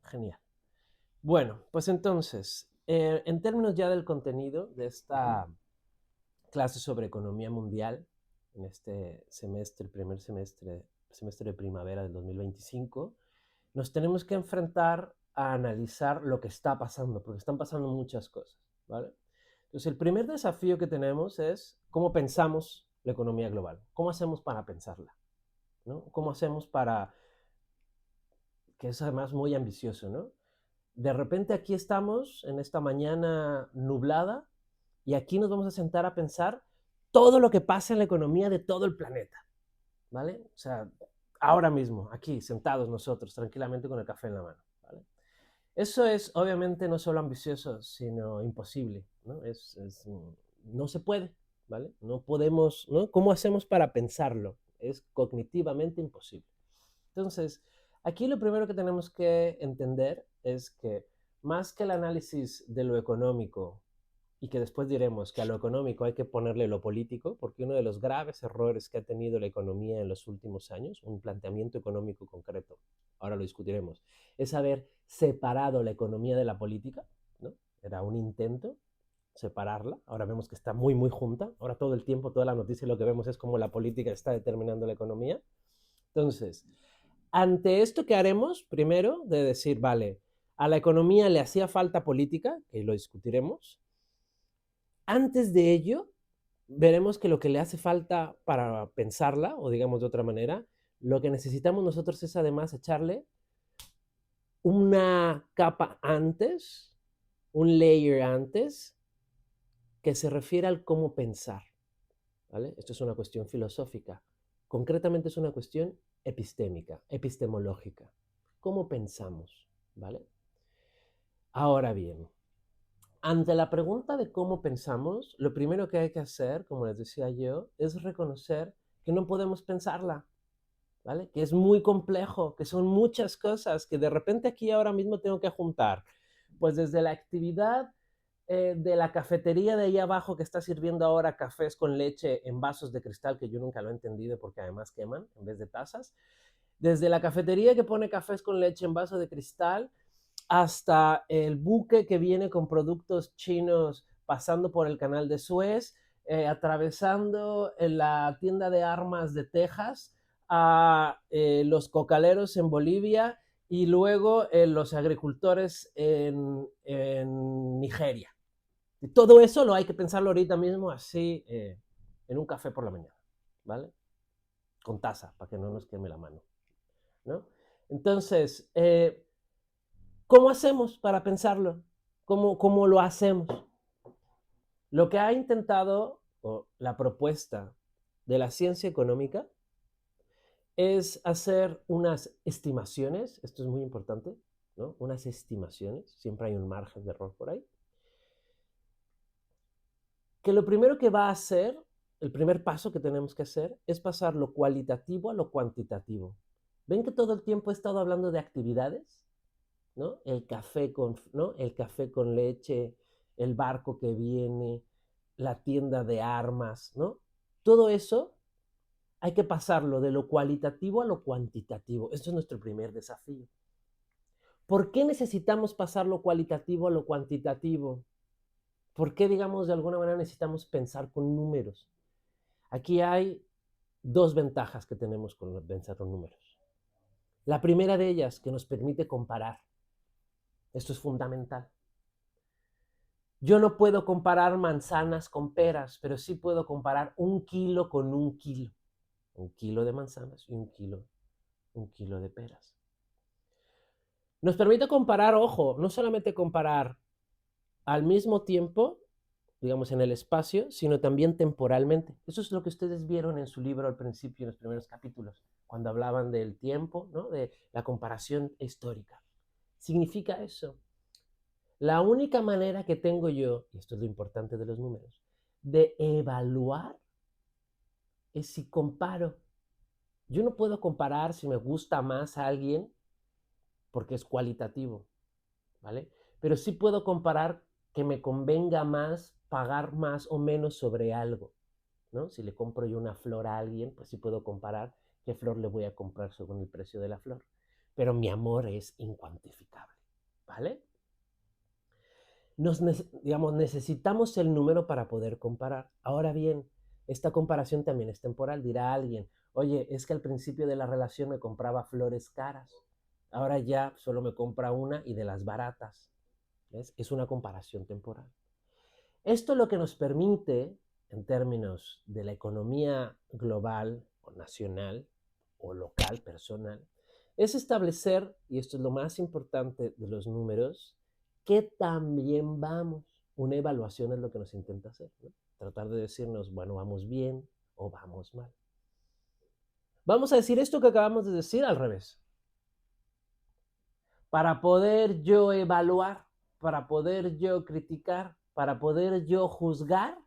Genial. Bueno, pues entonces, en términos ya del contenido de esta clase sobre economía mundial, en este semestre, primer semestre, semestre de primavera del 2025, nos tenemos que enfrentar a analizar lo que está pasando, porque están pasando muchas cosas, ¿vale? Entonces, el primer desafío que tenemos es cómo pensamos la economía global, cómo hacemos para pensarla, ¿no? ¿Cómo hacemos para, que es además muy ambicioso, ¿no? De repente aquí estamos en esta mañana nublada y aquí nos vamos a sentar a pensar todo lo que pasa en la economía de todo el planeta, ¿vale? O sea, ahora mismo, aquí, sentados nosotros, tranquilamente con el café en la mano, ¿vale? Eso es obviamente no solo ambicioso, sino imposible, ¿no? No se puede, ¿vale? No podemos, ¿no? ¿Cómo hacemos para pensarlo? Es cognitivamente imposible. Entonces, aquí lo primero que tenemos que entender es que más que el análisis de lo económico, y que después diremos que a lo económico hay que ponerle lo político, porque uno de los graves errores que ha tenido la economía en los últimos años, un planteamiento económico concreto, ahora lo discutiremos, es haber separado la economía de la política, ¿no? Era un intento separarla, ahora vemos que está muy, muy junta, ahora todo el tiempo, toda la noticia lo que vemos es cómo la política está determinando la economía. Entonces, ante esto que haremos, primero, de decir, vale, a la economía le hacía falta política, que lo discutiremos. Antes de ello, veremos que lo que le hace falta para pensarla, o digamos de otra manera, lo que necesitamos nosotros es además echarle una capa antes, un layer antes, que se refiere al cómo pensar, ¿vale? Esto es una cuestión filosófica. Concretamente es una cuestión epistémica, epistemológica. ¿Cómo pensamos? ¿Vale? Ahora bien, ante la pregunta de cómo pensamos, lo primero que hay que hacer, como les decía yo, es reconocer que no podemos pensarla, ¿vale? Que es muy complejo, que son muchas cosas, que de repente aquí ahora mismo tengo que juntar. Pues desde la actividad de la cafetería de ahí abajo que está sirviendo ahora cafés con leche en vasos de cristal, que yo nunca lo he entendido porque además queman en vez de tazas. Desde la cafetería que pone cafés con leche en vaso de cristal hasta el buque que viene con productos chinos pasando por el canal de Suez, atravesando la tienda de armas de Texas, a los cocaleros en Bolivia y luego los agricultores en Nigeria. Y todo eso lo hay que pensarlo ahorita mismo así en un café por la mañana, ¿vale? Con taza, para que no nos queme la mano, ¿no? Entonces, ¿cómo hacemos para pensarlo? ¿Cómo lo hacemos? Lo que ha intentado, o la propuesta de la ciencia económica, es hacer unas estimaciones, esto es muy importante, ¿no? Unas estimaciones, siempre hay un margen de error por ahí, que lo primero que va a hacer, el primer paso que tenemos que hacer, es pasar lo cualitativo a lo cuantitativo. ¿Ven que todo el tiempo he estado hablando de actividades? ¿No? ¿No? El café con leche, el barco que viene, la tienda de armas, ¿no? Todo eso hay que pasarlo de lo cualitativo a lo cuantitativo. Eso es nuestro primer desafío. ¿Por qué necesitamos pasar lo cualitativo a lo cuantitativo? ¿Por qué, digamos, de alguna manera necesitamos pensar con números? Aquí hay dos ventajas que tenemos con pensar con números. La primera de ellas, que nos permite comparar. Esto es fundamental. Yo no puedo comparar manzanas con peras, pero sí puedo comparar un kilo con un kilo. Un kilo de manzanas y un kilo de peras. Nos permite comparar, ojo, no solamente comparar al mismo tiempo, digamos en el espacio, sino también temporalmente. Eso es lo que ustedes vieron en su libro al principio, en los primeros capítulos, cuando hablaban del tiempo, ¿no? De la comparación histórica. Significa eso. La única manera que tengo yo, y esto es lo importante de los números, de evaluar es si comparo. Yo no puedo comparar si me gusta más a alguien porque es cualitativo, ¿vale? Pero sí puedo comparar que me convenga más pagar más o menos sobre algo, ¿no? Si le compro yo una flor a alguien, pues sí puedo comparar qué flor le voy a comprar según el precio de la flor. Pero mi amor es incuantificable. ¿vale? Digamos, necesitamos el número para poder comparar. Ahora bien, esta comparación también es temporal. Dirá alguien, oye, es que al principio de la relación me compraba flores caras. Ahora ya solo me compra una y de las baratas. ¿Ves? Es una comparación temporal. Esto lo que nos permite, en términos de la economía global o nacional o local, personal, es establecer, y esto es lo más importante de los números, que también vamos. Una evaluación es lo que nos intenta hacer, ¿no? Tratar de decirnos, bueno, vamos bien o vamos mal. Vamos a decir esto que acabamos de decir al revés. Para poder yo evaluar, para poder yo criticar, para poder yo juzgar,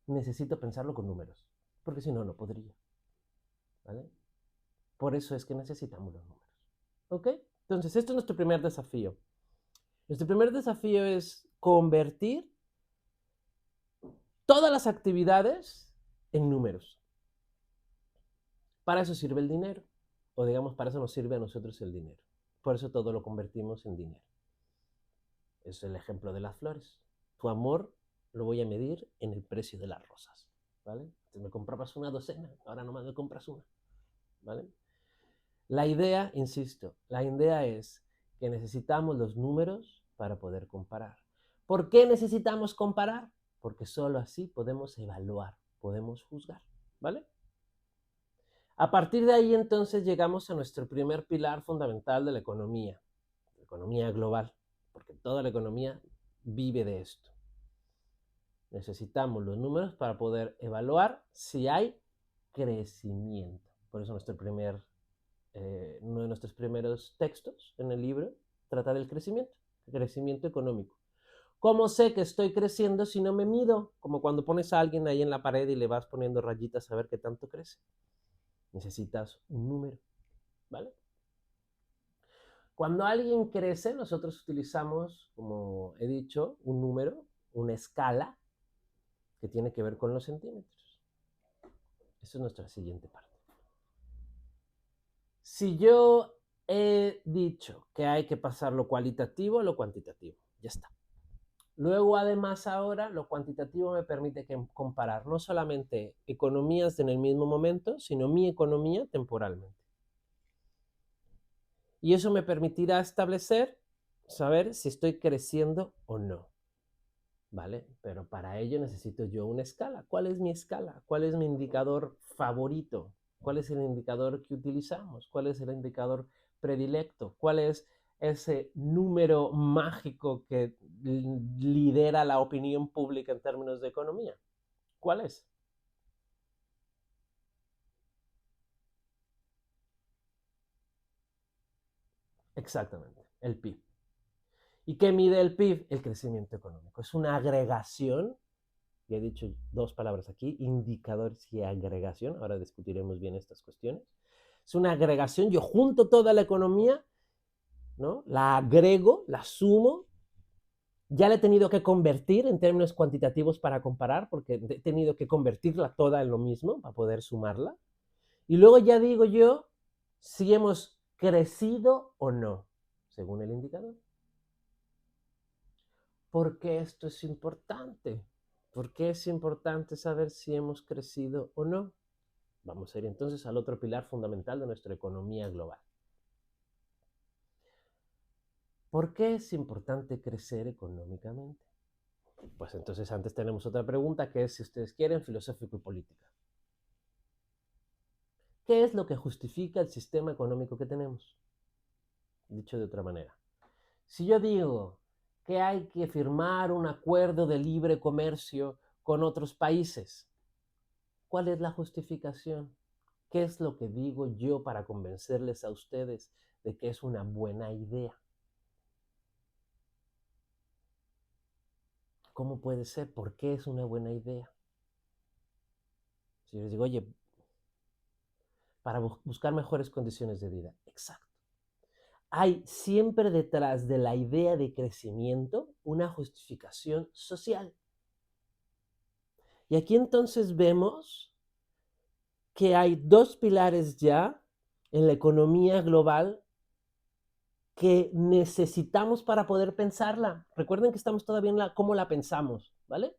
necesito pensarlo con números, porque si no, no podría. ¿Vale? Por eso es que necesitamos los números. ¿Ok? Entonces, este es nuestro primer desafío. Nuestro primer desafío es convertir todas las actividades en números. Para eso sirve el dinero, o digamos, para eso nos sirve a nosotros el dinero. Por eso todo lo convertimos en dinero. Es el ejemplo de las flores. Tu amor lo voy a medir en el precio de las rosas. ¿Vale? Entonces me comprabas una docena, ahora nomás me compras una. ¿Vale? La idea, insisto, la idea es que necesitamos los números para poder comparar. ¿Por qué necesitamos comparar? Porque solo así podemos evaluar, podemos juzgar, ¿vale? A partir de ahí entonces llegamos a nuestro primer pilar fundamental de la economía global, porque toda la economía vive de esto. Necesitamos los números para poder evaluar si hay crecimiento. Por eso uno de nuestros primeros textos en el libro trata del crecimiento económico. ¿Cómo sé que estoy creciendo si no me mido? Como cuando pones a alguien ahí en la pared y le vas poniendo rayitas a ver qué tanto crece. Necesitas un número, ¿vale? Cuando alguien crece, nosotros utilizamos, como he dicho, un número, una escala que tiene que ver con los centímetros. Esa es nuestra siguiente parte. Si yo he dicho que hay que pasar lo cualitativo a lo cuantitativo, ya está. Luego, además, ahora lo cuantitativo me permite comparar no solamente economías en el mismo momento, sino mi economía temporalmente. Y eso me permitirá saber si estoy creciendo o no. ¿Vale? Pero para ello necesito yo una escala. ¿Cuál es mi escala? ¿Cuál es mi indicador favorito? ¿Cuál es el indicador que utilizamos? ¿Cuál es el indicador predilecto? ¿Cuál es ese número mágico que lidera la opinión pública en términos de economía? ¿Cuál es? Exactamente, el PIB. ¿Y qué mide el PIB? El crecimiento económico. Es una agregación, ya he dicho dos palabras aquí, indicadores y agregación, ahora discutiremos bien estas cuestiones. Es una agregación, yo junto toda la economía, ¿no? La agrego, la sumo, ya la he tenido que convertir en términos cuantitativos para comparar, porque he tenido que convertirla toda en lo mismo para poder sumarla. Y luego ya digo yo si hemos crecido o no, según el indicador. ¿Por qué esto es importante? ¿Por qué es importante saber si hemos crecido o no? Vamos a ir entonces al otro pilar fundamental de nuestra economía global. ¿Por qué es importante crecer económicamente? Pues entonces antes tenemos otra pregunta que es, si ustedes quieren, filosófico y política. ¿Qué es lo que justifica el sistema económico que tenemos? Dicho de otra manera, si yo digo que hay que firmar un acuerdo de libre comercio con otros países, ¿cuál es la justificación? ¿Qué es lo que digo yo para convencerles a ustedes de que es una buena idea? ¿Cómo puede ser? ¿Por qué es una buena idea? Si yo les digo, oye, para buscar mejores condiciones de vida. Exacto. Hay siempre detrás de la idea de crecimiento una justificación social. Y aquí entonces vemos que hay dos pilares ya en la economía global que necesitamos para poder pensarla. Recuerden que estamos todavía en cómo la pensamos, ¿vale?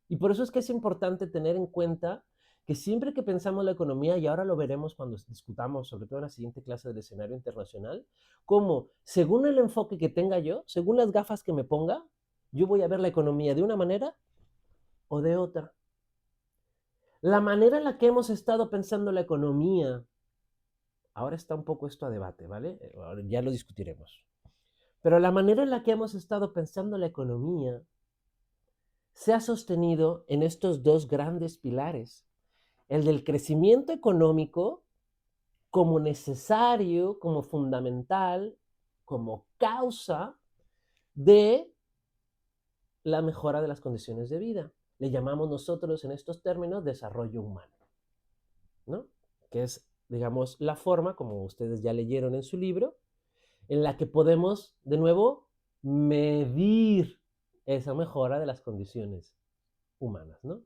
Y por eso es que es importante tener en cuenta que siempre que pensamos la economía, y ahora lo veremos cuando discutamos, sobre todo en la siguiente clase del escenario internacional, como según el enfoque que tenga yo, según las gafas que me ponga, yo voy a ver la economía de una manera o de otra. La manera en la que hemos estado pensando la economía, ahora está un poco esto a debate, ¿vale? Ahora ya lo discutiremos. Pero la manera en la que hemos estado pensando la economía se ha sostenido en estos dos grandes pilares. El del crecimiento económico como necesario, como fundamental, como causa de la mejora de las condiciones de vida. Le llamamos nosotros en estos términos desarrollo humano, ¿no? Que es, digamos, la forma, como ustedes ya leyeron en su libro, en la que podemos, de nuevo, medir esa mejora de las condiciones humanas, ¿no?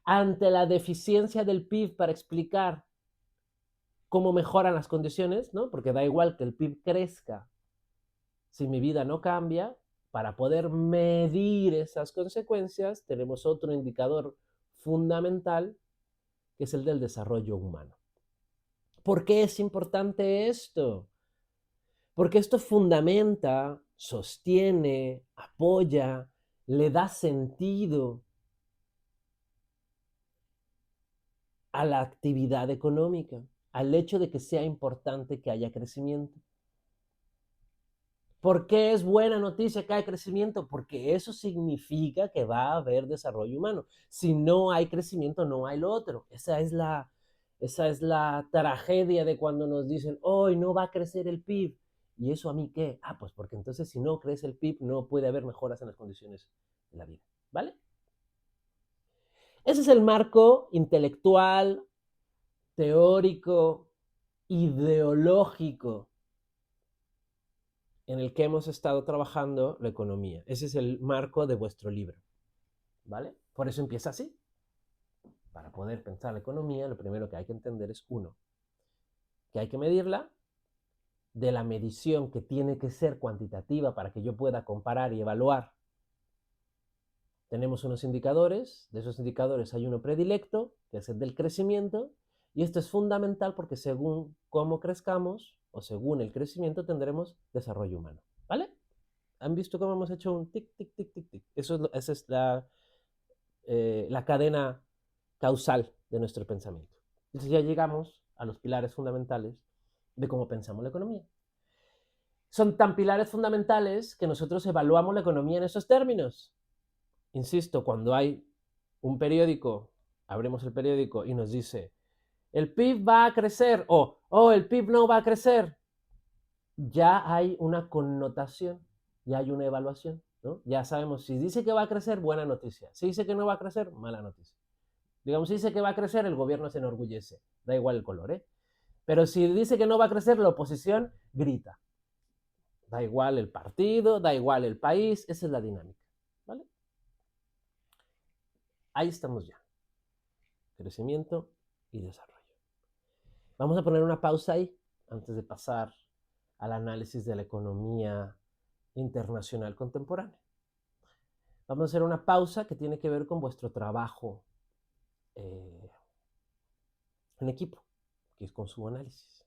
Ante la deficiencia del PIB para explicar cómo mejoran las condiciones, ¿no? Porque da igual que el PIB crezca si mi vida no cambia. Para poder medir esas consecuencias, tenemos otro indicador fundamental, que es el del desarrollo humano. ¿Por qué es importante esto? Porque esto fundamenta, sostiene, apoya, le da sentido a la actividad económica, al hecho de que sea importante que haya crecimiento. ¿Por qué es buena noticia que haya crecimiento? Porque eso significa que va a haber desarrollo humano. Si no hay crecimiento, no hay lo otro. Esa es la tragedia de cuando nos dicen, hoy no va a crecer el PIB. ¿Y eso a mí qué? Ah, pues porque entonces si no crece el PIB, no puede haber mejoras en las condiciones de la vida. ¿Vale? Ese es el marco intelectual, teórico, ideológico en el que hemos estado trabajando la economía. Ese es el marco de vuestro libro, ¿vale? Por eso empieza así. Para poder pensar la economía, lo primero que hay que entender es, uno, que hay que medirla, de la medición que tiene que ser cuantitativa para que yo pueda comparar y evaluar. Tenemos unos indicadores, de esos indicadores hay uno predilecto, que es el del crecimiento, y esto es fundamental porque según cómo crezcamos, o según el crecimiento, tendremos desarrollo humano, ¿vale? ¿Han visto cómo hemos hecho un tic, tic, tic, tic, tic? Esa es la cadena causal de nuestro pensamiento. Entonces ya llegamos a los pilares fundamentales de cómo pensamos la economía. Son tan pilares fundamentales que nosotros evaluamos la economía en esos términos. Insisto, cuando hay un periódico, abrimos el periódico y nos dice, el PIB va a crecer o el PIB no va a crecer, ya hay una connotación, ya hay una evaluación, ¿no? Ya sabemos, si dice que va a crecer, buena noticia. Si dice que no va a crecer, mala noticia. Digamos, si dice que va a crecer, el gobierno se enorgullece. Da igual el color, ¿eh? Pero si dice que no va a crecer, la oposición grita. Da igual el partido, da igual el país, esa es la dinámica, ¿vale? Ahí estamos ya. Crecimiento y desarrollo. Vamos a poner una pausa ahí antes de pasar al análisis de la economía internacional contemporánea. Vamos a hacer una pausa que tiene que ver con vuestro trabajo en equipo, que es con su análisis.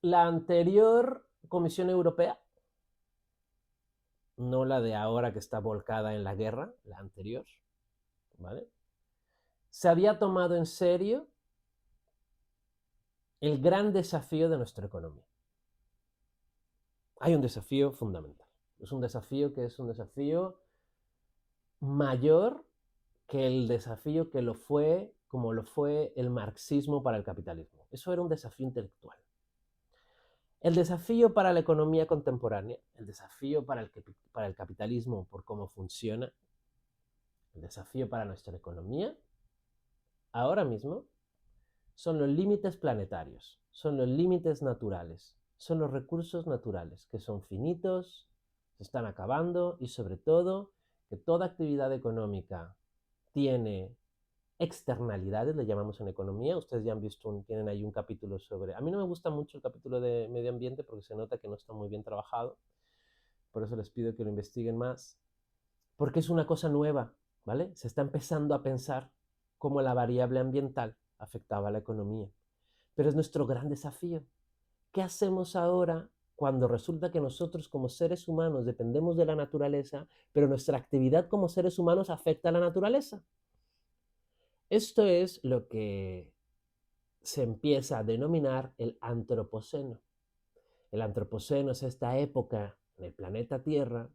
La anterior Comisión Europea, no la de ahora que está volcada en la guerra, la anterior, ¿vale? Se había tomado en serio el gran desafío de nuestra economía. Hay un desafío fundamental. Es un desafío que es un desafío mayor que el desafío que lo fue, como lo fue el marxismo para el capitalismo. Eso era un desafío intelectual. El desafío para la economía contemporánea, el desafío para el capitalismo por cómo funciona, el desafío para nuestra economía, ahora mismo, son los límites planetarios, son los límites naturales, son los recursos naturales, que son finitos, se están acabando y sobre todo que toda actividad económica tiene externalidades, le llamamos en economía. Ustedes ya han visto, tienen ahí un capítulo sobre... A mí no me gusta mucho el capítulo de medio ambiente porque se nota que no está muy bien trabajado. Por eso les pido que lo investiguen más. Porque es una cosa nueva, ¿vale? Se está empezando a pensar cómo la variable ambiental afectaba a la economía. Pero es nuestro gran desafío. ¿Qué hacemos ahora cuando resulta que nosotros como seres humanos dependemos de la naturaleza, pero nuestra actividad como seres humanos afecta a la naturaleza? Esto es lo que se empieza a denominar el antropoceno. El antropoceno es esta época en el planeta Tierra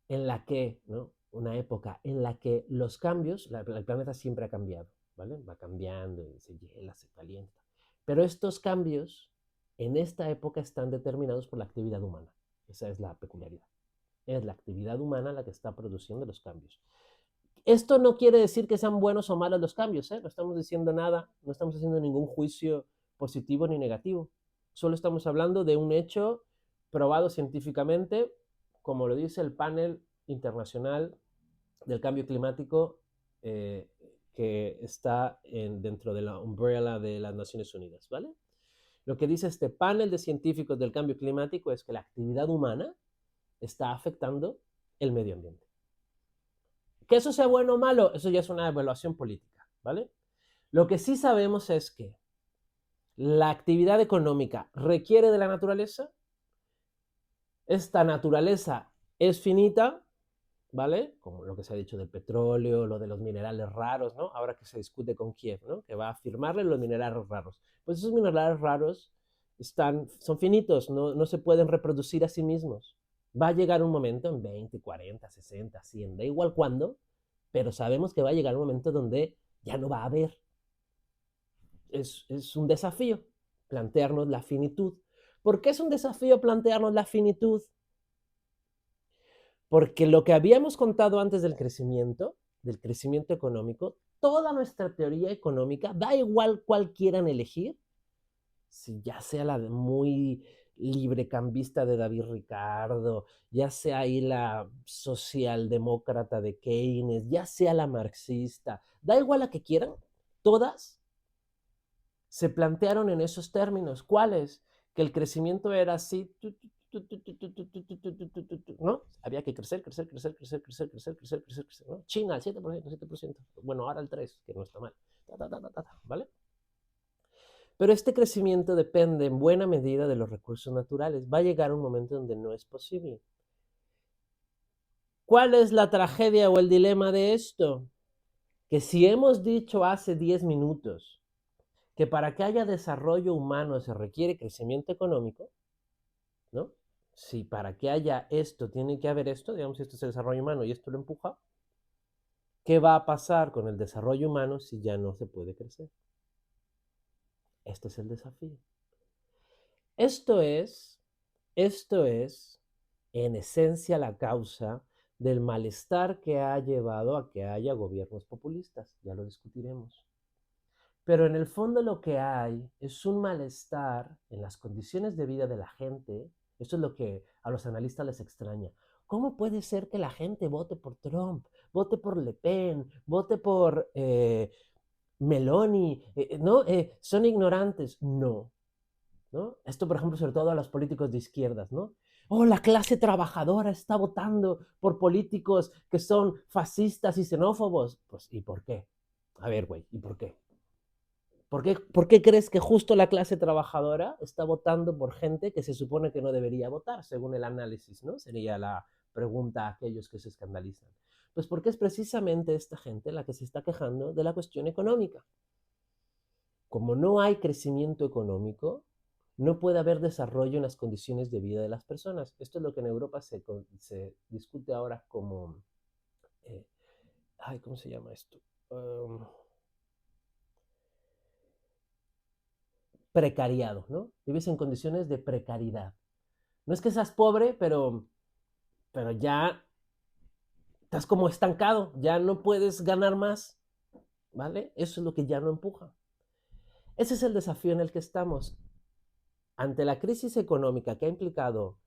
en la que, ¿no? Una época en la que los cambios, el planeta siempre ha cambiado, ¿vale? Va cambiando, se hiela, se calienta. Pero estos cambios en esta época están determinados por la actividad humana. Esa es la peculiaridad. Es la actividad humana la que está produciendo los cambios. Esto no quiere decir que sean buenos o malos los cambios, ¿eh? No estamos diciendo nada, no estamos haciendo ningún juicio positivo ni negativo. Solo estamos hablando de un hecho probado científicamente, como lo dice el panel internacional del cambio climático que está dentro de la umbrella de las Naciones Unidas, ¿vale? Lo que dice este panel de científicos del cambio climático es que la actividad humana está afectando el medio ambiente. Que eso sea bueno o malo, eso ya es una evaluación política, ¿vale? Lo que sí sabemos es que la actividad económica requiere de la naturaleza, esta naturaleza es finita, ¿vale? Como lo que se ha dicho del petróleo, lo de los minerales raros, ¿no? Ahora que se discute con Kiev, ¿no? Que va a firmarle los minerales raros. Pues esos minerales raros son finitos, no se pueden reproducir a sí mismos. Va a llegar un momento en 20, 40, 60, 100, da igual cuándo, pero sabemos que va a llegar un momento donde ya no va a haber. Es un desafío plantearnos la finitud. ¿Por qué es un desafío plantearnos la finitud? Porque lo que habíamos contado antes del crecimiento económico, toda nuestra teoría económica, da igual cuál quieran elegir, si ya sea la muy librecambista de David Ricardo, ya sea ahí la socialdemócrata de Keynes, ya sea la marxista, da igual la que quieran, todas se plantearon en esos términos. ¿Cuáles? Que el crecimiento era así, ¿no? Había que crecer, ¿no? China al 7%, 7%. Bueno, ahora el 3%, que no está mal. ¿Vale? Pero este crecimiento depende en buena medida de los recursos naturales. Va a llegar un momento donde no es posible. ¿Cuál es la tragedia o el dilema de esto? Que si hemos dicho hace 10 minutos que para que haya desarrollo humano se requiere crecimiento económico, ¿no? Si para que haya esto tiene que haber esto, digamos, esto es el desarrollo humano y esto lo empuja, ¿qué va a pasar con el desarrollo humano si ya no se puede crecer? Este es el desafío. Esto es, en esencia, la causa del malestar que ha llevado a que haya gobiernos populistas. Ya lo discutiremos. Pero en el fondo lo que hay es un malestar en las condiciones de vida de la gente. Esto es lo que a los analistas les extraña. ¿Cómo puede ser que la gente vote por Trump, vote por Le Pen, vote por Meloni? ¿No? Son ignorantes. No, ¿no? Esto, por ejemplo, sobre todo a los políticos de izquierdas, ¿no? Oh, la clase trabajadora está votando por políticos que son fascistas y xenófobos. Pues, ¿y por qué? A ver, güey, ¿y por qué? ¿Por qué crees que justo la clase trabajadora está votando por gente que se supone que no debería votar, según el análisis, ¿no? Sería la pregunta a aquellos que se escandalizan. Pues porque es precisamente esta gente la que se está quejando de la cuestión económica. Como no hay crecimiento económico, no puede haber desarrollo en las condiciones de vida de las personas. Esto es lo que en Europa se discute ahora como... ¿cómo se llama esto? Precariado, ¿no? Vives en condiciones de precariedad. No es que seas pobre, pero ya estás como estancado, ya no puedes ganar más, ¿vale? Eso es lo que ya no empuja. Ese es el desafío en el que estamos. Ante la crisis económica que ha implicado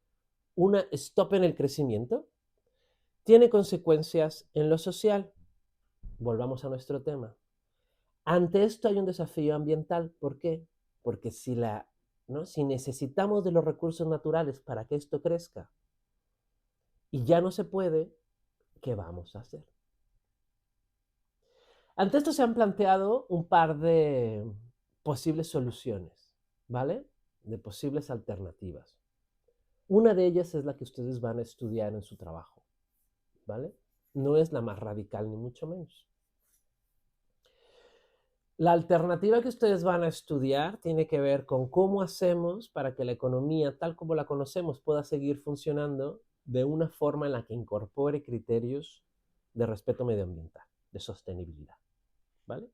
una stop en el crecimiento, tiene consecuencias en lo social. volvamos a nuestro tema. Ante esto hay un desafío ambiental. ¿Por qué? Porque si necesitamos de los recursos naturales para que esto crezca y ya no se puede, ¿qué vamos a hacer? Ante esto se han planteado un par de posibles soluciones, ¿vale? De posibles alternativas. Una de ellas es la que ustedes van a estudiar en su trabajo, ¿vale? No es la más radical ni mucho menos. La alternativa que ustedes van a estudiar tiene que ver con cómo hacemos para que la economía, tal como la conocemos, pueda seguir funcionando de una forma en la que incorpore criterios de respeto medioambiental, de sostenibilidad, ¿vale?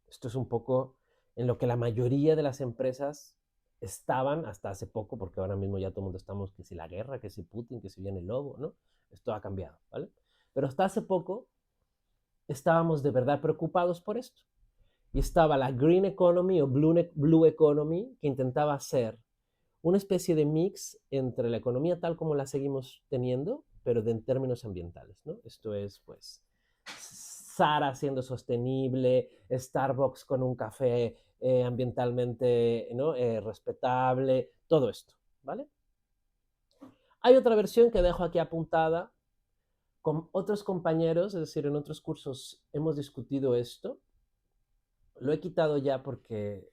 Esto es un poco en lo que la mayoría de las empresas estaban hasta hace poco, porque ahora mismo ya todo el mundo estamos, que si la guerra, que si Putin, que si viene el lobo, ¿no? Esto ha cambiado, ¿vale? Pero hasta hace poco estábamos de verdad preocupados por esto. Y estaba la Green Economy o Blue Economy, que intentaba hacer una especie de mix entre la economía tal como la seguimos teniendo, pero en términos ambientales, ¿no? Esto es, pues, Zara siendo sostenible, Starbucks con un café ambientalmente, ¿no? Respetable, todo esto, ¿vale? Hay otra versión que dejo aquí apuntada con otros compañeros, es decir, en otros cursos hemos discutido esto. Lo he quitado ya porque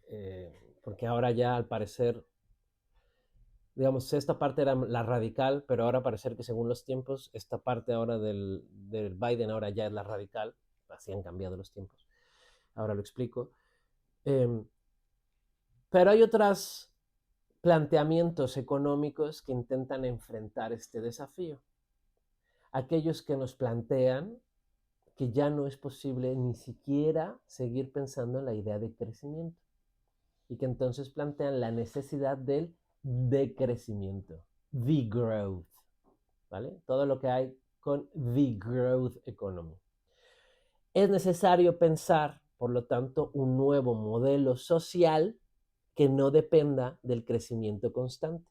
ahora ya al parecer, digamos, esta parte era la radical, pero ahora parece que según los tiempos, esta parte ahora del Biden ahora ya es la radical, así han cambiado los tiempos. Ahora lo explico. Eh, pero hay otros planteamientos económicos que intentan enfrentar este desafío. Aquellos que nos plantean que ya no es posible ni siquiera seguir pensando en la idea de crecimiento y que entonces plantean la necesidad del decrecimiento, degrowth, ¿vale? Todo lo que hay con degrowth economy. Es necesario pensar, por lo tanto, un nuevo modelo social que no dependa del crecimiento constante.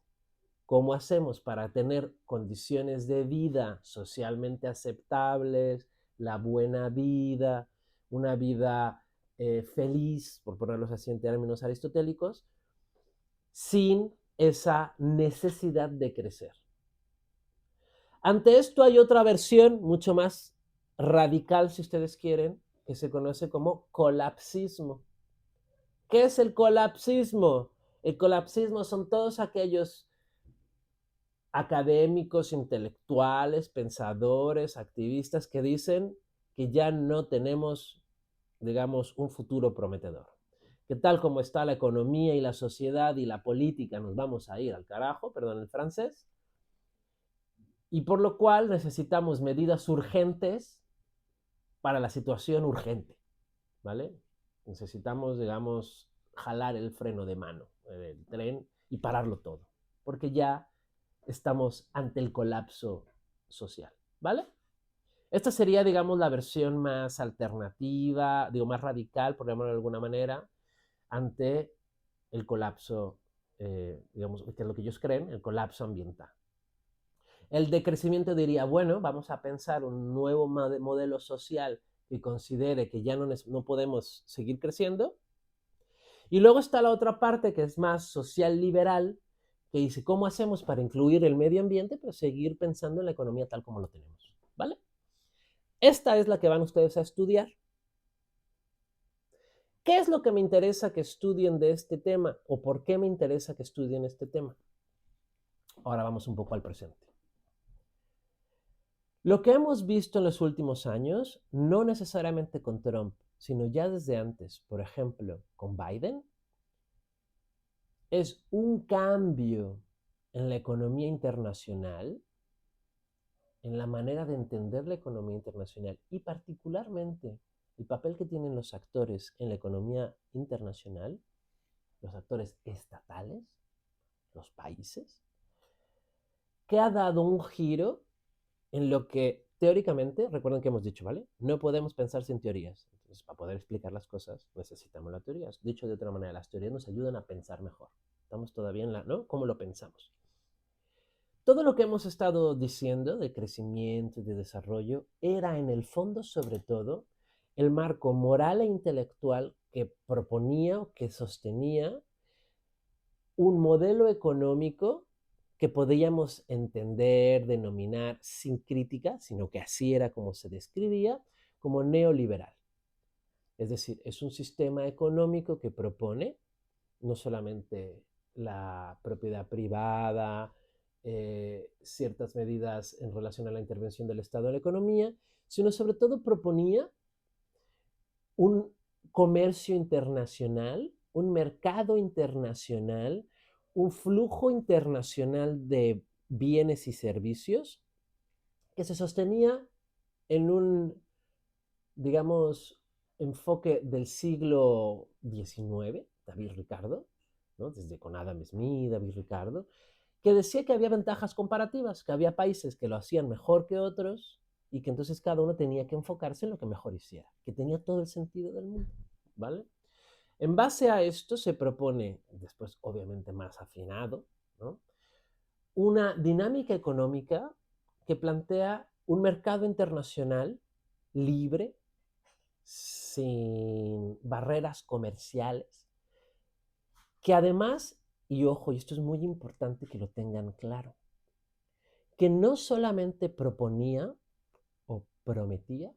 ¿Cómo hacemos para tener condiciones de vida socialmente aceptables, la buena vida, una vida feliz, por ponerlos así en términos aristotélicos, sin esa necesidad de crecer? Ante esto hay otra versión mucho más radical, si ustedes quieren, que se conoce como colapsismo. ¿Qué es el colapsismo? El colapsismo son todos aquellos académicos, intelectuales, pensadores, activistas que dicen que ya no tenemos, digamos, un futuro prometedor. Que tal como está la economía y la sociedad y la política, nos vamos a ir al carajo, perdón el francés, y por lo cual necesitamos medidas urgentes para la situación urgente, ¿vale? Necesitamos, digamos, jalar el freno de mano del tren y pararlo todo, porque ya estamos ante el colapso social, ¿vale? Esta sería, digamos, la versión más alternativa, digo, más radical, por llamarlo de alguna manera, ante el colapso, digamos, que es lo que ellos creen, el colapso ambiental. El decrecimiento diría, bueno, vamos a pensar un nuevo modelo social que considere que ya no podemos seguir creciendo. Y luego está la otra parte que es más social liberal, que dice, ¿cómo hacemos para incluir el medio ambiente, pero seguir pensando en la economía tal como lo tenemos? ¿Vale? Esta es la que van ustedes a estudiar. ¿Qué es lo que me interesa que estudien de este tema? ¿O por qué me interesa que estudien este tema? Ahora vamos un poco al presente. Lo que hemos visto en los últimos años, no necesariamente con Trump, sino ya desde antes, por ejemplo, con Biden, es un cambio en la economía internacional, en la manera de entender la economía internacional y particularmente el papel que tienen los actores en la economía internacional, los actores estatales, los países, que ha dado un giro en lo que teóricamente, recuerden que hemos dicho, ¿vale? No podemos pensar sin teorías. Entonces, para poder explicar las cosas, necesitamos las teorías. Dicho de otra manera, las teorías nos ayudan a pensar mejor. Estamos todavía en ¿no? ¿Cómo lo pensamos? Todo lo que hemos estado diciendo de crecimiento y de desarrollo era en el fondo, sobre todo, el marco moral e intelectual que proponía o que sostenía un modelo económico que podíamos entender, denominar sin crítica, sino que así era como se describía, como neoliberal. Es decir, es un sistema económico que propone no solamente la propiedad privada, ciertas medidas en relación a la intervención del Estado en la economía, sino sobre todo proponía un comercio internacional, un mercado internacional, un flujo internacional de bienes y servicios que se sostenía en un, digamos, enfoque del siglo XIX, David Ricardo, ¿no? Desde con Adam Smith, David Ricardo, que decía que había ventajas comparativas, que había países que lo hacían mejor que otros y que entonces cada uno tenía que enfocarse en lo que mejor hiciera, que tenía todo el sentido del mundo, ¿vale? En base a esto se propone, después obviamente más afinado, ¿no? Una dinámica económica que plantea un mercado internacional libre, sin barreras comerciales, que además, y ojo, y esto es muy importante que lo tengan claro, que no solamente proponía o prometía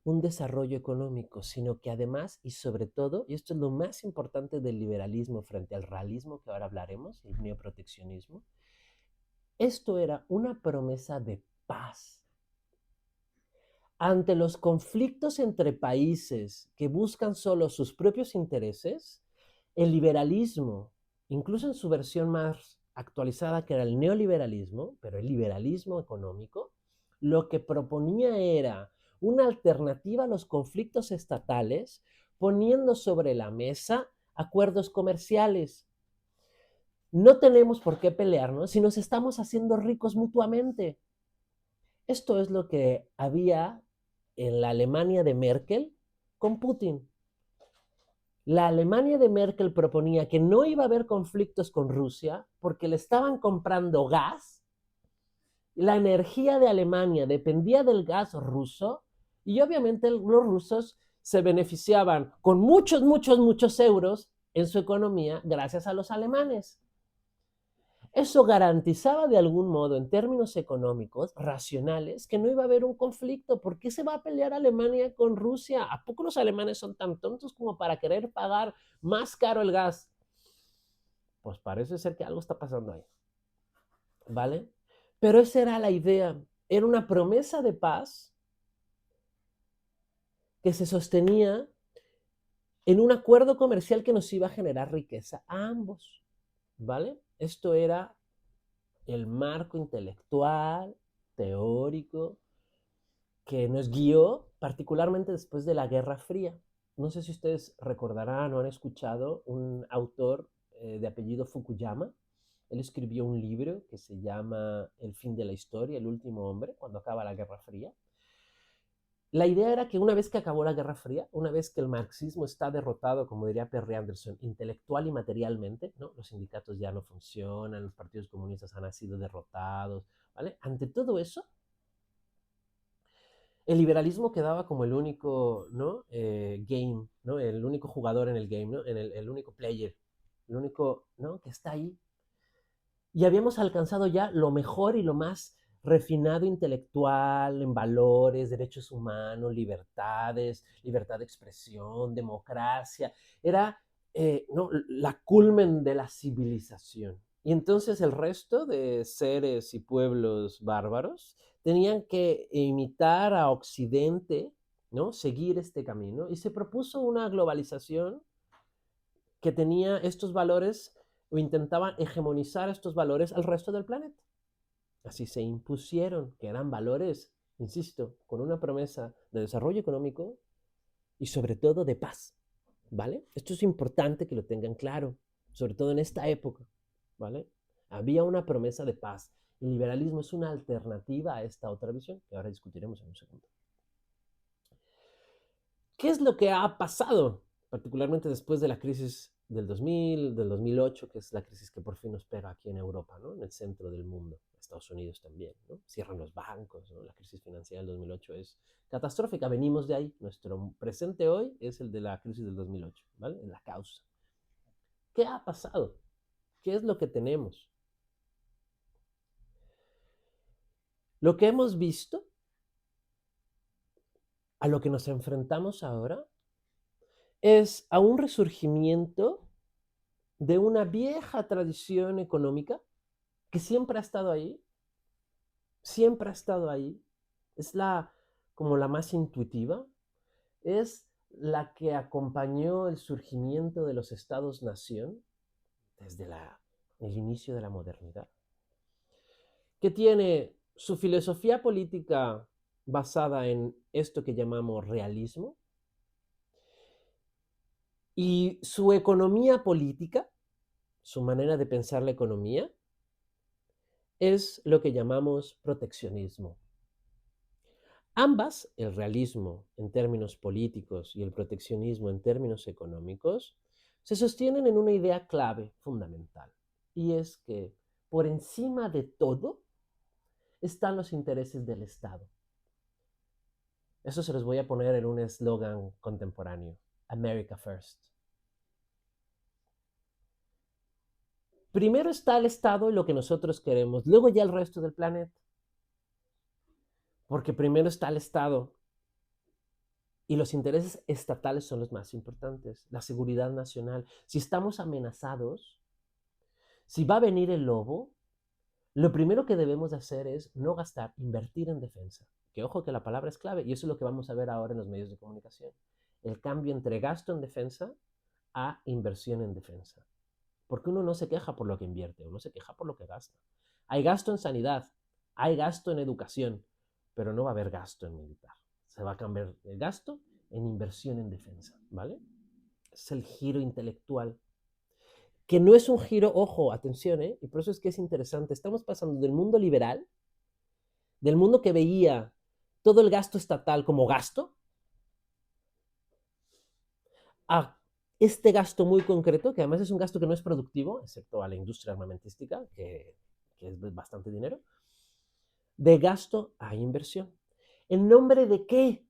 un desarrollo económico, sino que además y sobre todo, y esto es lo más importante del liberalismo frente al realismo que ahora hablaremos, el neoproteccionismo, esto era una promesa de paz. Ante los conflictos entre países que buscan solo sus propios intereses, el liberalismo, incluso en su versión más actualizada que era el neoliberalismo, pero el liberalismo económico, lo que proponía era una alternativa a los conflictos estatales, poniendo sobre la mesa acuerdos comerciales. No tenemos por qué pelearnos si nos estamos haciendo ricos mutuamente. Esto es lo que había en la Alemania de Merkel con Putin. La Alemania de Merkel proponía que no iba a haber conflictos con Rusia porque le estaban comprando gas. La energía de Alemania dependía del gas ruso y obviamente los rusos se beneficiaban con muchos, muchos, muchos euros en su economía gracias a los alemanes. Eso garantizaba de algún modo, en términos económicos, racionales, que no iba a haber un conflicto. ¿Por qué se va a pelear Alemania con Rusia? ¿A poco los alemanes son tan tontos como para querer pagar más caro el gas? Pues parece ser que algo está pasando ahí, ¿vale? Pero esa era la idea. Era una promesa de paz que se sostenía en un acuerdo comercial que nos iba a generar riqueza a ambos, ¿vale? Esto era el marco intelectual, teórico, que nos guió particularmente después de la Guerra Fría. No sé si ustedes recordarán o han escuchado un autor de apellido Fukuyama. Él escribió un libro que se llama El fin de la historia, el último hombre, cuando acaba la Guerra Fría. La idea era que una vez que acabó la Guerra Fría, una vez que el marxismo está derrotado, como diría Perry Anderson, intelectual y materialmente, ¿no? Los sindicatos ya no funcionan, los partidos comunistas han sido derrotados, ¿vale? Ante todo eso, el liberalismo quedaba como el único, ¿no? Game, ¿no? El único jugador en el game, ¿no? El único player, el único, ¿no? Que está ahí. Y habíamos alcanzado ya lo mejor y lo más refinado intelectual, en valores, derechos humanos, libertades, libertad de expresión, democracia. Era ¿no? la culmen de la civilización. Y entonces el resto de seres y pueblos bárbaros tenían que imitar a Occidente, ¿no? Seguir este camino. Y se propuso una globalización que tenía estos valores o intentaban hegemonizar estos valores al resto del planeta. Así se impusieron, que eran valores, insisto, con una promesa de desarrollo económico y sobre todo de paz, ¿vale? Esto es importante que lo tengan claro, sobre todo en esta época, ¿vale? Había una promesa de paz. El liberalismo es una alternativa a esta otra visión, que ahora discutiremos en un segundo. ¿Qué es lo que ha pasado, particularmente después de la crisis del 2000, del 2008, que es la crisis que por fin nos pega aquí en Europa, ¿no? En el centro del mundo? Estados Unidos también, ¿no? Cierran los bancos, ¿no? La crisis financiera del 2008 es catastrófica, venimos de ahí. Nuestro presente hoy es el de la crisis del 2008, ¿vale? Es la causa. ¿Qué ha pasado? ¿Qué es lo que tenemos? Lo que hemos visto, a lo que nos enfrentamos ahora, es a un resurgimiento de una vieja tradición económica que siempre ha estado ahí, siempre ha estado ahí, es como la más intuitiva, es la que acompañó el surgimiento de los estados-nación desde el inicio de la modernidad, que tiene su filosofía política basada en esto que llamamos realismo y su economía política, su manera de pensar la economía, es lo que llamamos proteccionismo. Ambas, el realismo en términos políticos y el proteccionismo en términos económicos, se sostienen en una idea clave fundamental, y es que por encima de todo están los intereses del Estado. Eso se los voy a poner en un eslogan contemporáneo: America First. Primero está el Estado y lo que nosotros queremos, luego ya el resto del planeta. Porque primero está el Estado y los intereses estatales son los más importantes, la seguridad nacional. Si estamos amenazados, si va a venir el lobo, lo primero que debemos hacer es no gastar, invertir en defensa. Que ojo que la palabra es clave y eso es lo que vamos a ver ahora en los medios de comunicación. El cambio entre gasto en defensa a inversión en defensa. Porque uno no se queja por lo que invierte, uno se queja por lo que gasta. Hay gasto en sanidad, hay gasto en educación, pero no va a haber gasto en militar. Se va a cambiar el gasto en inversión en defensa, ¿vale? Es el giro intelectual, que no es un giro, ojo, atención, y por eso es que es interesante. Estamos pasando del mundo liberal, del mundo que veía todo el gasto estatal como gasto, a este gasto muy concreto, que además es un gasto que no es productivo, excepto a la industria armamentística, que es bastante dinero, de gasto a inversión. ¿En nombre de qué?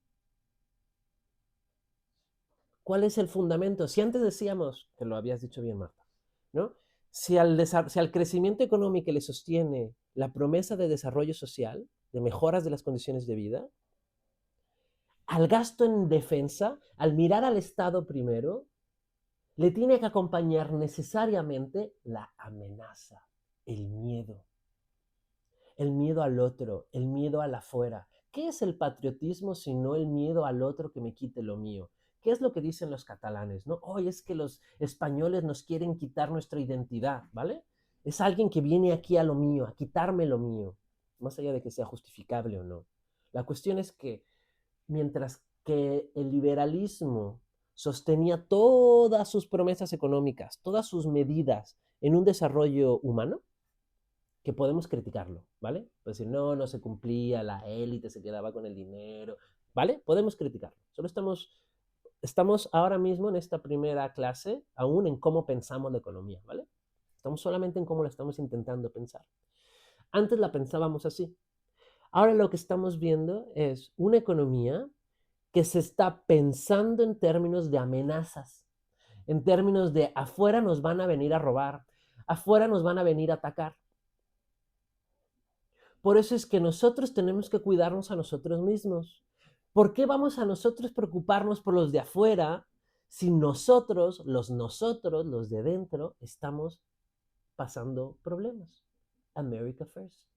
¿Cuál es el fundamento? Si antes decíamos, que lo habías dicho bien, Marta, ¿no? Si al crecimiento económico le sostiene la promesa de desarrollo social, de mejoras de las condiciones de vida, al gasto en defensa, al mirar al Estado primero, le tiene que acompañar necesariamente la amenaza, el miedo al otro, el miedo al afuera. ¿Qué es el patriotismo sino el miedo al otro que me quite lo mío? ¿Qué es lo que dicen los catalanes? ¿No? Hoy es que los españoles nos quieren quitar nuestra identidad, ¿vale? Es alguien que viene aquí a lo mío, a quitarme lo mío, más allá de que sea justificable o no. La cuestión es que mientras que el liberalismo sostenía todas sus promesas económicas, todas sus medidas en un desarrollo humano, que podemos criticarlo, ¿vale? Pues decir, no, no se cumplía, la élite se quedaba con el dinero, ¿vale? Podemos criticarlo. Solo estamos ahora mismo en esta primera clase aún en cómo pensamos la economía, ¿vale? Estamos solamente en cómo la estamos intentando pensar. Antes la pensábamos así. Ahora lo que estamos viendo es una economía que se está pensando en términos de amenazas, en términos de afuera nos van a venir a robar, afuera nos van a venir a atacar. Por eso es que nosotros tenemos que cuidarnos a nosotros mismos. ¿Por qué vamos a nosotros preocuparnos por los de afuera si nosotros, los de dentro, estamos pasando problemas? America First.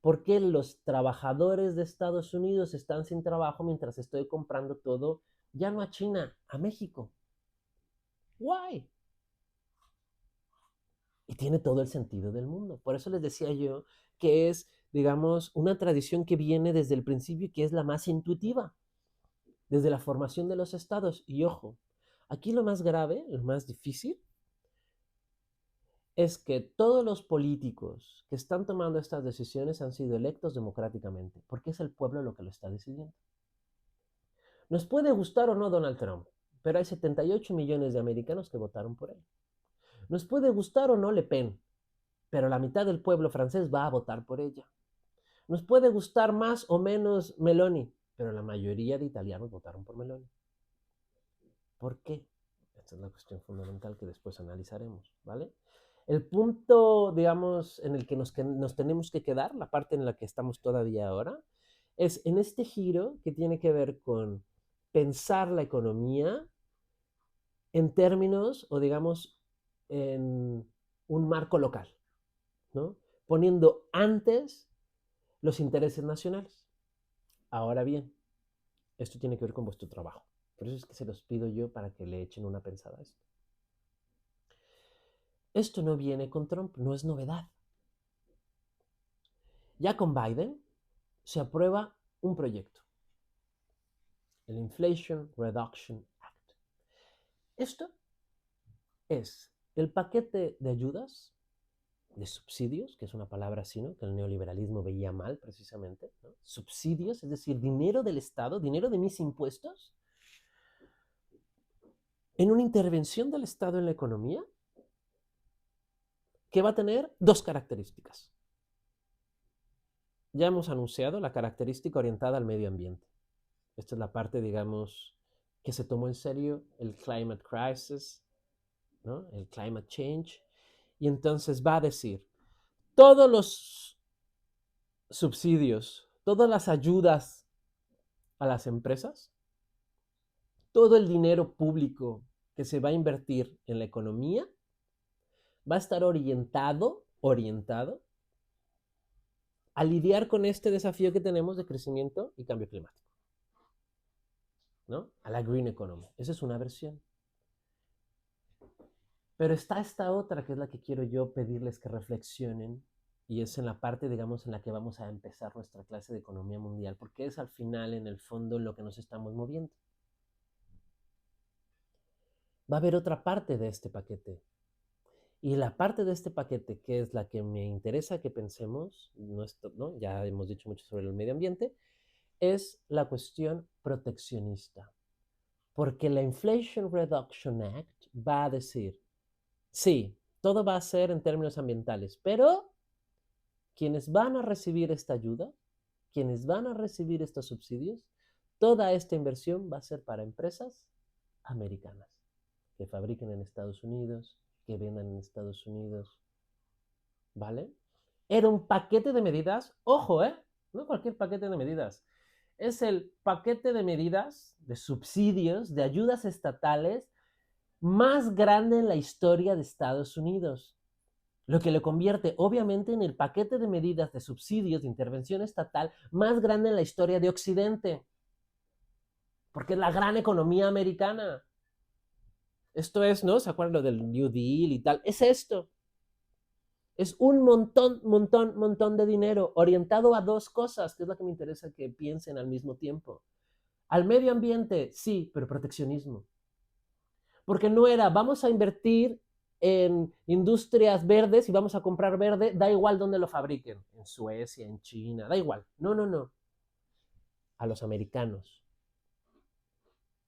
¿Por qué los trabajadores de Estados Unidos están sin trabajo mientras estoy comprando todo, ya no a China, a México? Why? Y tiene todo el sentido del mundo. Por eso les decía yo que es, digamos, una tradición que viene desde el principio y que es la más intuitiva, desde la formación de los estados. Y ojo, aquí lo más grave, lo más difícil, es que todos los políticos que están tomando estas decisiones han sido electos democráticamente, porque es el pueblo lo que lo está decidiendo. Nos puede gustar o no Donald Trump, pero hay 78 millones de americanos que votaron por él. Nos puede gustar o no Le Pen, pero la mitad del pueblo francés va a votar por ella. Nos puede gustar más o menos Meloni, pero la mayoría de italianos votaron por Meloni. ¿Por qué? Esta es la cuestión fundamental que después analizaremos, ¿vale? El punto, digamos, en el que nos tenemos que quedar, la parte en la que estamos todavía ahora, es en este giro que tiene que ver con pensar la economía en términos o digamos en un marco local, ¿no? Poniendo antes los intereses nacionales. Ahora bien, esto tiene que ver con vuestro trabajo. Por eso es que se los pido yo para que le echen una pensada a esto. Esto no viene con Trump, no es novedad. Ya con Biden se aprueba un proyecto, el Inflation Reduction Act. Esto es el paquete de ayudas, de subsidios, que es una palabra así, ¿no? Que el neoliberalismo veía mal precisamente, ¿no? Subsidios, es decir, dinero del Estado, dinero de mis impuestos, en una intervención del Estado en la economía que va a tener dos características. Ya hemos anunciado la característica orientada al medio ambiente. Esta es la parte, digamos, que se tomó en serio el climate crisis, ¿no? El climate change. Y entonces va a decir, todos los subsidios, todas las ayudas a las empresas, todo el dinero público que se va a invertir en la economía va a estar orientado a lidiar con este desafío que tenemos de crecimiento y cambio climático, ¿no? A la green economy. Esa es una versión. Pero está esta otra que es la que quiero yo pedirles que reflexionen y es en la parte, digamos, en la que vamos a empezar nuestra clase de economía mundial, porque es al final, en el fondo, en lo que nos estamos moviendo. Va a haber otra parte de este paquete. Y la parte de este paquete, que es la que me interesa que pensemos, ¿no? Ya hemos dicho mucho sobre el medio ambiente, es la cuestión proteccionista. Porque la Inflation Reduction Act va a decir, sí, todo va a ser en términos ambientales, pero quienes van a recibir esta ayuda, quienes van a recibir estos subsidios, toda esta inversión va a ser para empresas americanas, que fabriquen en Estados Unidos, que vendan en Estados Unidos, ¿vale? Era un paquete de medidas, ojo, no cualquier paquete de medidas, es el paquete de medidas, de subsidios, de ayudas estatales más grande en la historia de Estados Unidos, lo que lo convierte obviamente en el paquete de medidas de subsidios de intervención estatal más grande en la historia de Occidente, porque es la gran economía americana. Esto es, ¿no? ¿Se acuerdan lo del New Deal y tal? Es esto. Es un montón de dinero orientado a dos cosas, que es lo que me interesa que piensen al mismo tiempo. Al medio ambiente, sí, pero proteccionismo. Porque no era, vamos a invertir en industrias verdes y vamos a comprar verde, da igual dónde lo fabriquen, en Suecia, en China, da igual. No, no, no. A los americanos.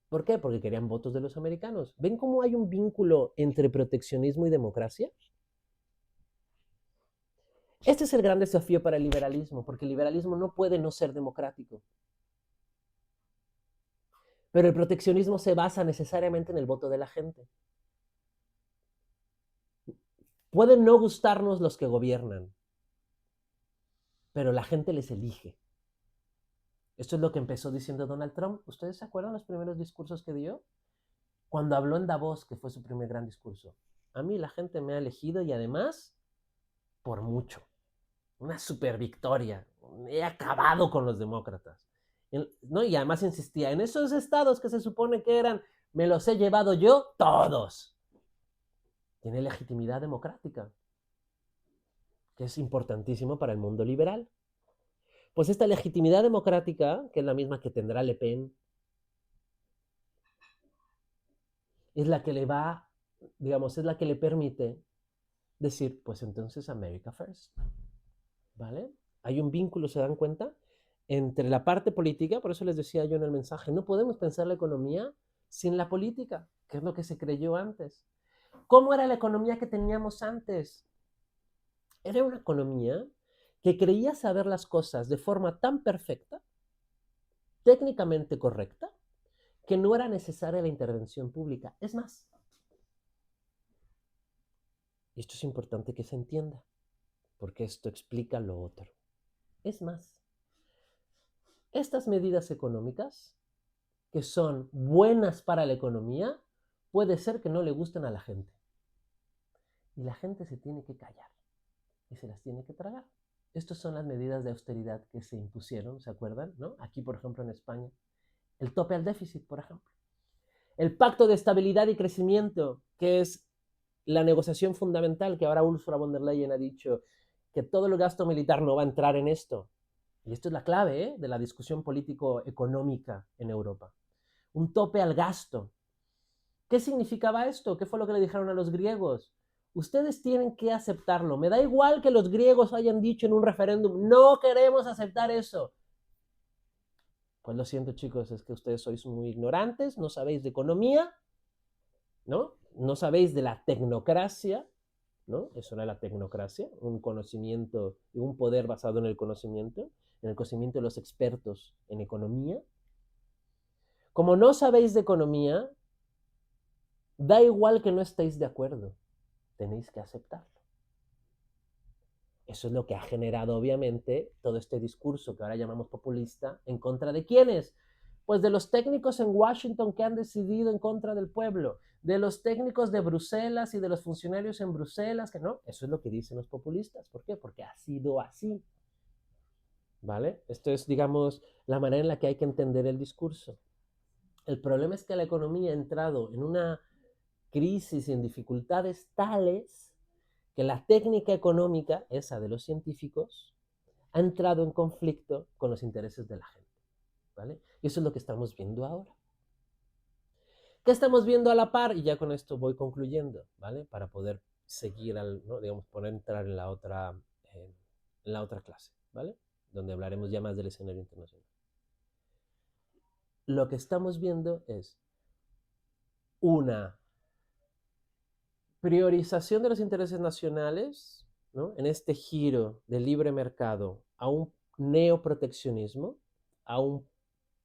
¿Por qué? Porque querían votos de los americanos. ¿Ven cómo hay un vínculo entre proteccionismo y democracia? Este es el gran desafío para el liberalismo, porque el liberalismo no puede no ser democrático. Pero el proteccionismo se basa necesariamente en el voto de la gente. Pueden no gustarnos los que gobiernan, pero la gente les elige. Esto es lo que empezó diciendo Donald Trump. ¿Ustedes se acuerdan los primeros discursos que dio? Cuando habló en Davos, que fue su primer gran discurso. A mí la gente me ha elegido y además, por mucho. Una super victoria. He acabado con los demócratas. ¿No? Y además insistía, en esos estados que se supone que eran, me los he llevado yo todos. Tiene legitimidad democrática, que es importantísimo para el mundo liberal. Pues esta legitimidad democrática, que es la misma que tendrá Le Pen, es la que le va, digamos, es la que le permite decir, pues entonces America First, ¿vale? Hay un vínculo, ¿se dan cuenta? Entre la parte política, por eso les decía yo en el mensaje, no podemos pensar la economía sin la política, que es lo que se creyó antes. ¿Cómo era la economía que teníamos antes? Era una economía que creía saber las cosas de forma tan perfecta, técnicamente correcta, que no era necesaria la intervención pública. Es más, y esto es importante que se entienda, porque esto explica lo otro. Es más, estas medidas económicas, que son buenas para la economía, puede ser que no le gusten a la gente. Y la gente se tiene que callar y se las tiene que tragar. Estas son las medidas de austeridad que se impusieron, ¿se acuerdan? ¿No? Aquí, por ejemplo, en España. El tope al déficit, por ejemplo. El pacto de estabilidad y crecimiento, que es la negociación fundamental, que ahora Ursula von der Leyen ha dicho que todo el gasto militar no va a entrar en esto. Y esto es la clave de la discusión político-económica en Europa. Un tope al gasto. ¿Qué significaba esto? ¿Qué fue lo que le dijeron a los griegos? Ustedes tienen que aceptarlo. Me da igual que los griegos hayan dicho en un referéndum, no queremos aceptar eso. Pues lo siento, chicos, es que ustedes sois muy ignorantes, no sabéis de economía, ¿no? No sabéis de la tecnocracia, ¿no? Eso era la tecnocracia, un conocimiento y un poder basado en el conocimiento de los expertos en economía. Como no sabéis de economía, da igual que no estéis de acuerdo, tenéis que aceptarlo. Eso es lo que ha generado, obviamente, todo este discurso que ahora llamamos populista, ¿en contra de quiénes? Pues de los técnicos en Washington que han decidido en contra del pueblo, de los técnicos de Bruselas y de los funcionarios en Bruselas, que no, eso es lo que dicen los populistas. ¿Por qué? Porque ha sido así. ¿Vale? Esto es, digamos, la manera en la que hay que entender el discurso. El problema es que la economía ha entrado en una crisis y en dificultades tales que la técnica económica, esa de los científicos, ha entrado en conflicto con los intereses de la gente. ¿Vale? Y eso es lo que estamos viendo ahora. ¿Qué estamos viendo a la par? Y ya con esto voy concluyendo, ¿vale? Para poder seguir, ¿no? Digamos, poder entrar en la otra clase, ¿vale? Donde hablaremos ya más del escenario internacional. Lo que estamos viendo es una priorización de los intereses nacionales, ¿no? En este giro del libre mercado a un neoproteccionismo, a un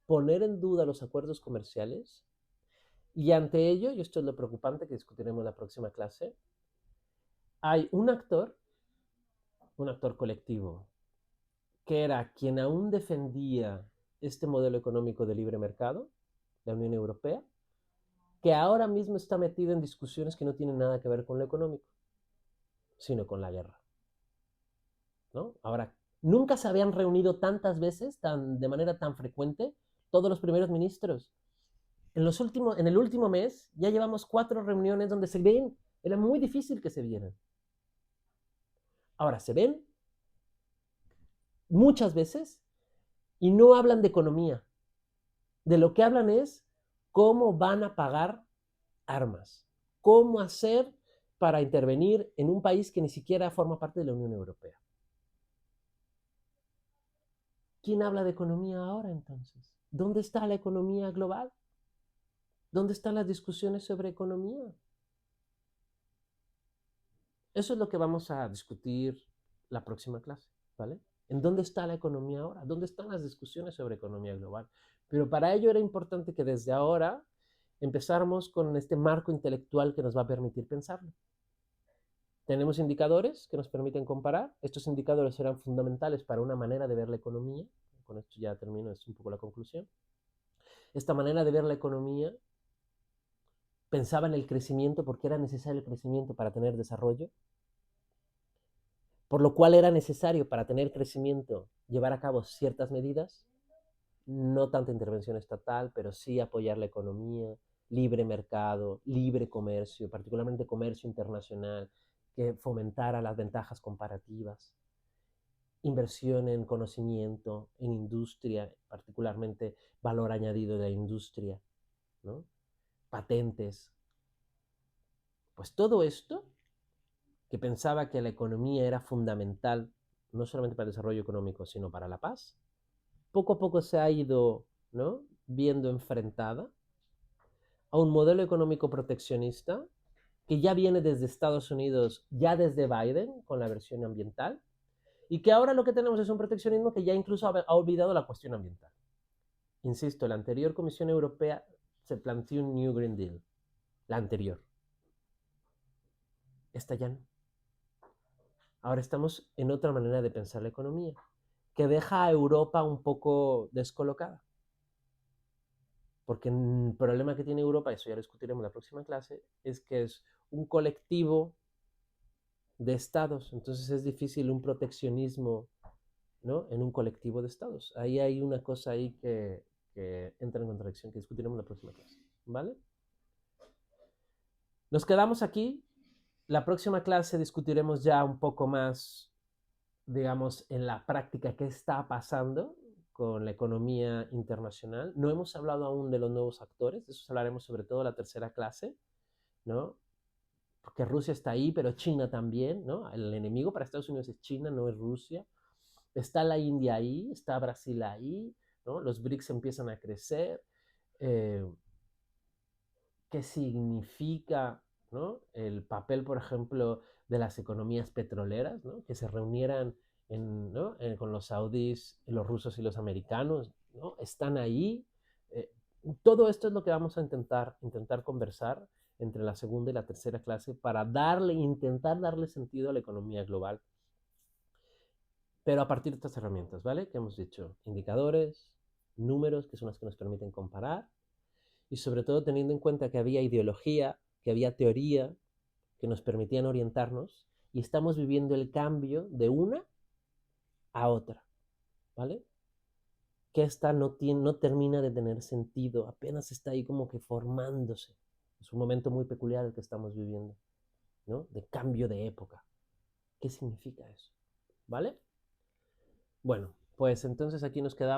poner en duda los acuerdos comerciales, y ante ello, y esto es lo preocupante que discutiremos en la próxima clase, hay un actor colectivo, que era quien aún defendía este modelo económico de libre mercado, la Unión Europea, que ahora mismo está metido en discusiones que no tienen nada que ver con lo económico, sino con la guerra, ¿no? Ahora, nunca se habían reunido tantas veces, de manera tan frecuente, todos los primeros ministros. En el último mes ya llevamos 4 reuniones donde se ven. Era muy difícil que se vieran. Ahora se ven muchas veces y no hablan de economía. De lo que hablan es cómo van a pagar armas, cómo hacer para intervenir en un país que ni siquiera forma parte de la Unión Europea. ¿Quién habla de economía ahora entonces? ¿Dónde está la economía global? ¿Dónde están las discusiones sobre economía? Eso es lo que vamos a discutir la próxima clase, ¿vale? ¿En dónde está la economía ahora? ¿Dónde están las discusiones sobre economía global? Pero para ello era importante que desde ahora empezáramos con este marco intelectual que nos va a permitir pensarlo. Tenemos indicadores que nos permiten comparar. Estos indicadores serán fundamentales para una manera de ver la economía. Con esto ya termino, es un poco la conclusión. Esta manera de ver la economía pensaba en el crecimiento porque era necesario el crecimiento para tener desarrollo, por lo cual era necesario para tener crecimiento llevar a cabo ciertas medidas, no tanta intervención estatal, pero sí apoyar la economía, libre mercado, libre comercio, particularmente comercio internacional, que fomentara las ventajas comparativas, inversión en conocimiento, en industria, particularmente valor añadido de la industria, ¿no? Patentes. Pues todo esto, que pensaba que la economía era fundamental, no solamente para el desarrollo económico, sino para la paz, poco a poco se ha ido, ¿no?, viendo enfrentada a un modelo económico proteccionista que ya viene desde Estados Unidos, ya desde Biden, con la versión ambiental, y que ahora lo que tenemos es un proteccionismo que ya incluso ha olvidado la cuestión ambiental. Insisto, la anterior Comisión Europea se planteó un New Green Deal, la anterior. Esta ya no. Ahora estamos en otra manera de pensar la economía, que deja a Europa un poco descolocada. Porque el problema que tiene Europa, eso ya lo discutiremos en la próxima clase, es que es un colectivo de estados. Entonces es difícil un proteccionismo, ¿no?, en un colectivo de estados. Ahí hay una cosa ahí que entra en contradicción, que discutiremos en la próxima clase. ¿Vale? Nos quedamos aquí. La próxima clase discutiremos ya un poco más, digamos, en la práctica qué está pasando con la economía internacional. No hemos hablado aún de los nuevos actores, de eso hablaremos sobre todo en la tercera clase, ¿no? Porque Rusia está ahí, pero China también, ¿no? El enemigo para Estados Unidos es China, no es Rusia. Está la India ahí, está Brasil ahí, ¿no? Los BRICS empiezan a crecer. ¿Qué significa, ¿no?, el papel, por ejemplo, de las economías petroleras, ¿no?, que se reunieran ¿no?, con los saudíes, los rusos y los americanos, ¿no? Están ahí. Eh, Todo esto es lo que vamos a intentar conversar entre la segunda y la tercera clase para intentar darle sentido a la economía global. Pero a partir de estas herramientas, ¿vale? Que hemos dicho, indicadores, números, que son las que nos permiten comparar, y sobre todo teniendo en cuenta que había ideología, que había teoría, que nos permitían orientarnos, y estamos viviendo el cambio de una a otra, ¿vale? Que esta no termina de tener sentido, apenas está ahí como que formándose. Es un momento muy peculiar el que estamos viviendo, ¿no? De cambio de época. ¿Qué significa eso? ¿Vale? Bueno, pues entonces aquí nos quedamos.